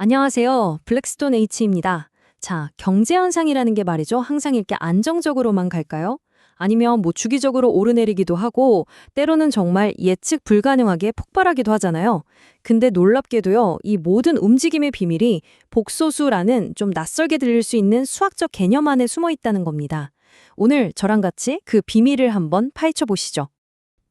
안녕하세요. 블랙스톤 H입니다. 자, 경제 현상이라는 게 말이죠. 항상 이렇게 안정적으로만 갈까요? 아니면 뭐 주기적으로 오르내리기도 하고 때로는 정말 예측 불가능하게 폭발하기도 하잖아요. 근데 놀랍게도요. 이 모든 움직임의 비밀이 복소수라는 좀 낯설게 들릴 수 있는 수학적 개념 안에 숨어 있다는 겁니다. 오늘 저랑 같이 그 비밀을 한번 파헤쳐 보시죠.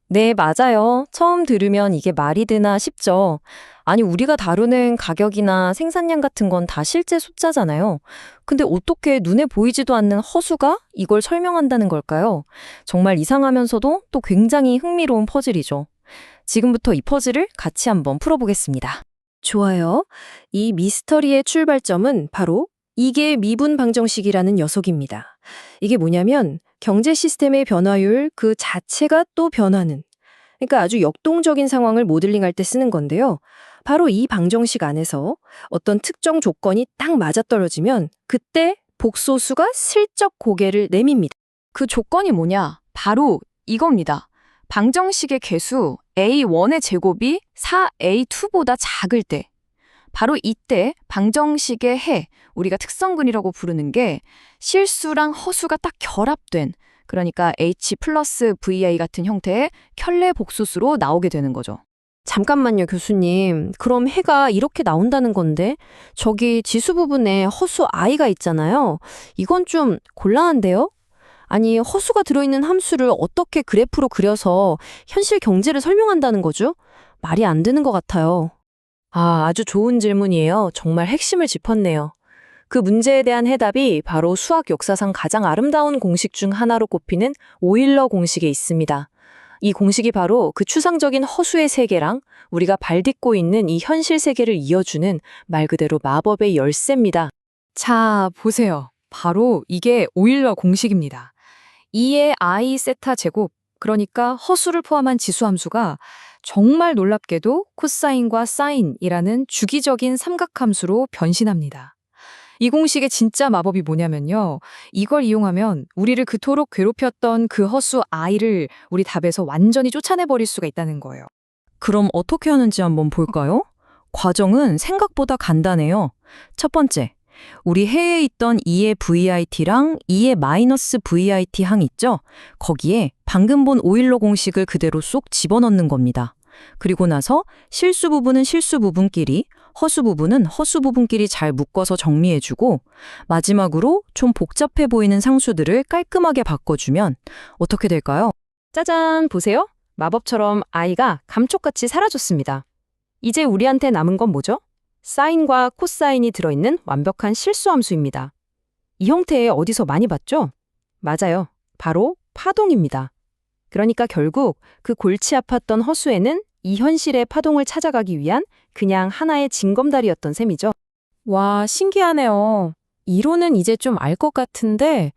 네, 맞아요. 처음 들으면 이게 말이 되나 싶죠. 아니, 우리가 다루는 가격이나 생산량 같은 건 다 실제 숫자잖아요. 근데 어떻게 눈에 보이지도 않는 허수가 이걸 설명한다는 걸까요? 정말 이상하면서도 또 굉장히 흥미로운 퍼즐이죠. 지금부터 이 퍼즐을 같이 한번 풀어보겠습니다. 좋아요. 이 미스터리의 출발점은 바로 이게 미분 방정식이라는 녀석입니다. 이게 뭐냐면 경제 시스템의 변화율 그 자체가 또 변하는, 그러니까 아주 역동적인 상황을 모델링할 때 쓰는 건데요. 바로 이 방정식 안에서 어떤 특정 조건이 딱 맞아떨어지면 그때 복소수가 슬쩍 고개를 내밉니다. 그 조건이 뭐냐? 바로 이겁니다. 방정식의 개수 A1의 제곱이 4A2보다 작을 때, 바로 이때 방정식의 해, 우리가 특성근이라고 부르는 게 실수랑 허수가 딱 결합된, 그러니까 H 플러스 VI 같은 형태의 켤레 복소수로 나오게 되는 거죠. 잠깐만요, 교수님. 그럼 해가 이렇게 나온다는 건데 저기 지수 부분에 허수 i가 있잖아요. 이건 좀 곤란한데요? 아니, 허수가 들어있는 함수를 어떻게 그래프로 그려서 현실 경제를 설명한다는 거죠? 말이 안 되는 것 같아요. 아주 좋은 질문이에요. 정말 핵심을 짚었네요. 그 문제에 대한 해답이 바로 수학 역사상 가장 아름다운 공식 중 하나로 꼽히는 오일러 공식에 있습니다. 이 공식이 바로 그 추상적인 허수의 세계랑 우리가 발딛고 있는 이 현실 세계를 이어주는 말 그대로 마법의 열쇠입니다. 자, 보세요. 바로 이게 오일러 공식입니다. 2의 i 세타 제곱, 그러니까 허수를 포함한 지수함수가 정말 놀랍게도 코사인과 사인이라는 주기적인 삼각함수로 변신합니다. 이 공식의 진짜 마법이 뭐냐면요. 이걸 이용하면 우리를 그토록 괴롭혔던 그 허수 i를 우리 답에서 완전히 쫓아내버릴 수가 있다는 거예요. 그럼 어떻게 하는지 한번 볼까요? 과정은 생각보다 간단해요. 첫 번째, 우리 해에 있던 2의 VIT랑 2의 마이너스 VIT 항 있죠? 거기에 방금 본 오일러 공식을 그대로 쏙 집어넣는 겁니다. 그리고 나서 실수 부분은 실수 부분끼리, 허수 부분은 허수 부분끼리 잘 묶어서 정리해주고 마지막으로 좀 복잡해 보이는 상수들을 깔끔하게 바꿔주면 어떻게 될까요? 짜잔, 보세요. 마법처럼 i가 감쪽같이 사라졌습니다. 이제 우리한테 남은 건 뭐죠? 사인과 코사인이 들어있는 완벽한 실수함수입니다. 이 형태에 어디서 많이 봤죠? 맞아요. 바로 파동입니다. 그러니까 결국 그 골치 아팠던 허수에는 이 현실의 파동을 찾아가기 위한 그냥 하나의 징검다리였던 셈이죠. 와, 신기하네요. 이론은 이제 좀 알 것 같은데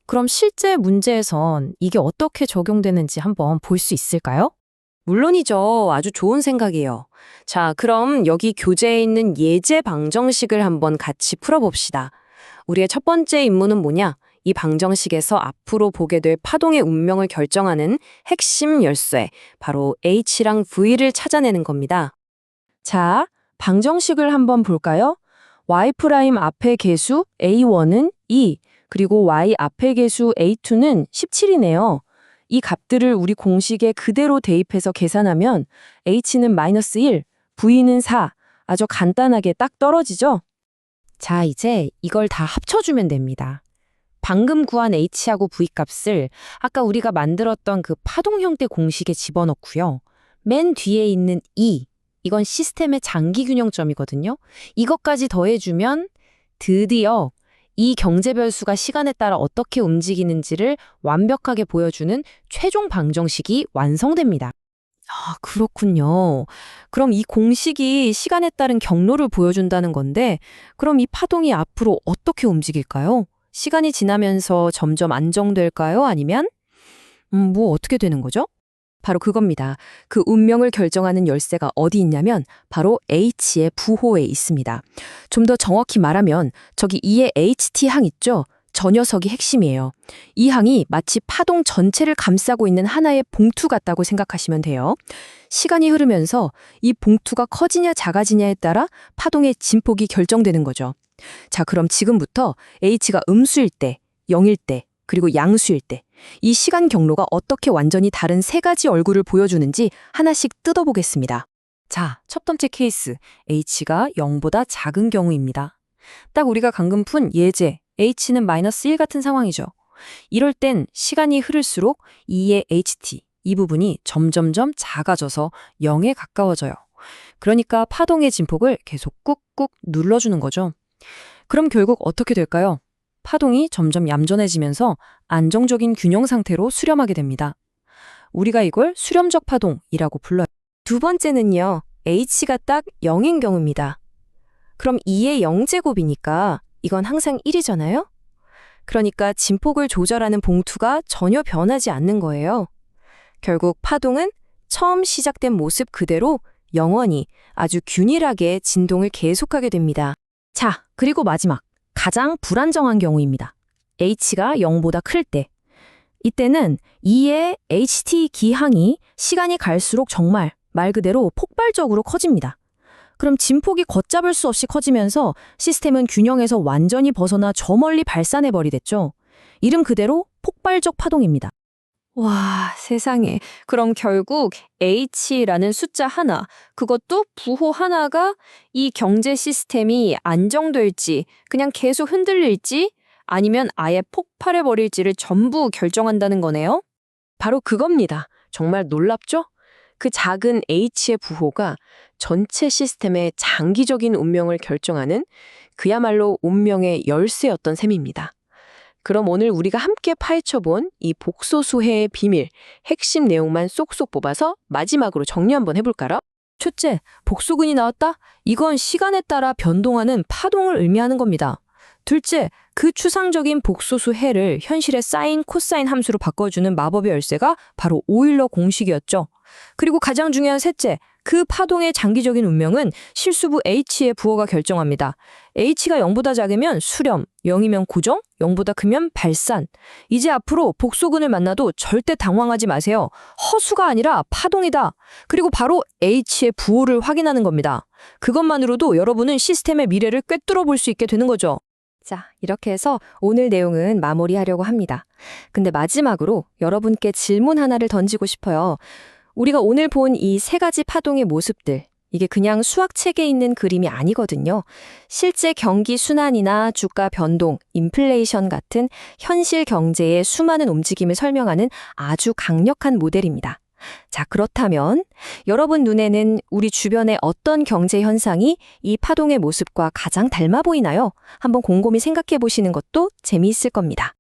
그럼 실제 문제에선 이게 어떻게 적용되는지 한번 볼 수 있을까요? 물론이죠. 아주 좋은 생각이에요. 자, 그럼 여기 교재에 있는 예제 방정식을 한번 같이 풀어봅시다. 우리의 첫 번째 임무는 뭐냐? 이 방정식에서 앞으로 보게 될 파동의 운명을 결정하는 핵심 열쇠, 바로 H랑 V를 찾아내는 겁니다. 자, 방정식을 한번 볼까요? y' 앞의 개수 A1은 2, 그리고 y 앞의 개수 A2는 17이네요. 이 값들을 우리 공식에 그대로 대입해서 계산하면 H는 마이너스 1, V는 4, 아주 간단하게 딱 떨어지죠? 자, 이제 이걸 다 합쳐주면 됩니다. 방금 구한 H하고 V 값을 아까 우리가 만들었던 그 파동 형태 공식에 집어넣고요. 맨 뒤에 있는 E, 이건 시스템의 장기 균형점이거든요. 이것까지 더해주면 드디어 이 경제별수가 시간에 따라 어떻게 움직이는지를 완벽하게 보여주는 최종 방정식이 완성됩니다. 아, 그렇군요. 그럼 이 공식이 시간에 따른 경로를 보여준다는 건데, 그럼 이 파동이 앞으로 어떻게 움직일까요? 시간이 지나면서 점점 안정될까요? 아니면 뭐 어떻게 되는 거죠? 바로 그겁니다. 그 운명을 결정하는 열쇠가 어디 있냐면 바로 H의 부호에 있습니다. 좀 더 정확히 말하면 저기 2의 HT 항 있죠? 저 녀석이 핵심이에요. 이 항이 마치 파동 전체를 감싸고 있는 하나의 봉투 같다고 생각하시면 돼요. 시간이 흐르면서 이 봉투가 커지냐 작아지냐에 따라 파동의 진폭이 결정되는 거죠. 자, 그럼 지금부터 H가 음수일 때, 0일 때, 그리고 양수일 때, 이 시간 경로가 어떻게 완전히 다른 세 가지 얼굴을 보여주는지 하나씩 뜯어보겠습니다. 자, 첫 번째 케이스, h가 0보다 작은 경우입니다. 딱 우리가 방금 푼 예제, h는 -1 같은 상황이죠. 이럴 땐 시간이 흐를수록 2의 ht, 이 부분이 점점점 작아져서 0에 가까워져요. 그러니까 파동의 진폭을 계속 꾹꾹 눌러주는 거죠. 그럼 결국 어떻게 될까요? 파동이 점점 얌전해지면서 안정적인 균형 상태로 수렴하게 됩니다. 우리가 이걸 수렴적 파동이라고 불러요. 두 번째는요, h가 딱 0인 경우입니다. 그럼 2의 0제곱이니까 이건 항상 1이잖아요? 그러니까 진폭을 조절하는 봉투가 전혀 변하지 않는 거예요. 결국 파동은 처음 시작된 모습 그대로 영원히 아주 균일하게 진동을 계속하게 됩니다. 자, 그리고 마지막, 가장 불안정한 경우입니다. h가 0보다 클 때. 이때는 2의 ht 기항이 시간이 갈수록 정말 말 그대로 폭발적으로 커집니다. 그럼 진폭이 걷잡을 수 없이 커지면서 시스템은 균형에서 완전히 벗어나 저 멀리 발산해버리겠죠. 이름 그대로 폭발적 파동입니다. 와, 세상에. 그럼 결국 H라는 숫자 하나, 그것도 부호 하나가 이 경제 시스템이 안정될지, 그냥 계속 흔들릴지, 아니면 아예 폭발해버릴지를 전부 결정한다는 거네요? 바로 그겁니다. 정말 놀랍죠? 그 작은 H의 부호가 전체 시스템의 장기적인 운명을 결정하는 그야말로 운명의 열쇠였던 셈입니다. 그럼 오늘 우리가 함께 파헤쳐본 이 복소수해의 비밀, 핵심 내용만 쏙쏙 뽑아서 마지막으로 정리 한번 해볼까요? 첫째, 복소근이 나왔다? 이건 시간에 따라 변동하는 파동을 의미하는 겁니다. 둘째, 그 추상적인 복소수해를 현실의 사인, 코사인 함수로 바꿔주는 마법의 열쇠가 바로 오일러 공식이었죠. 그리고 가장 중요한 셋째, 그 파동의 장기적인 운명은 실수부 H의 부호가 결정합니다. H가 0보다 작으면 수렴, 0이면 고정, 0보다 크면 발산. 이제 앞으로 복소근을 만나도 절대 당황하지 마세요. 허수가 아니라 파동이다. 그리고 바로 H의 부호를 확인하는 겁니다. 그것만으로도 여러분은 시스템의 미래를 꿰뚫어 볼 수 있게 되는 거죠. 자, 이렇게 해서 오늘 내용은 마무리하려고 합니다. 근데 마지막으로 여러분께 질문 하나를 던지고 싶어요. 우리가 오늘 본 이 세 가지 파동의 모습들, 이게 그냥 수학책에 있는 그림이 아니거든요. 실제 경기 순환이나 주가 변동, 인플레이션 같은 현실 경제의 수많은 움직임을 설명하는 아주 강력한 모델입니다. 자, 그렇다면 여러분 눈에는 우리 주변의 어떤 경제 현상이 이 파동의 모습과 가장 닮아 보이나요? 한번 곰곰이 생각해 보시는 것도 재미있을 겁니다.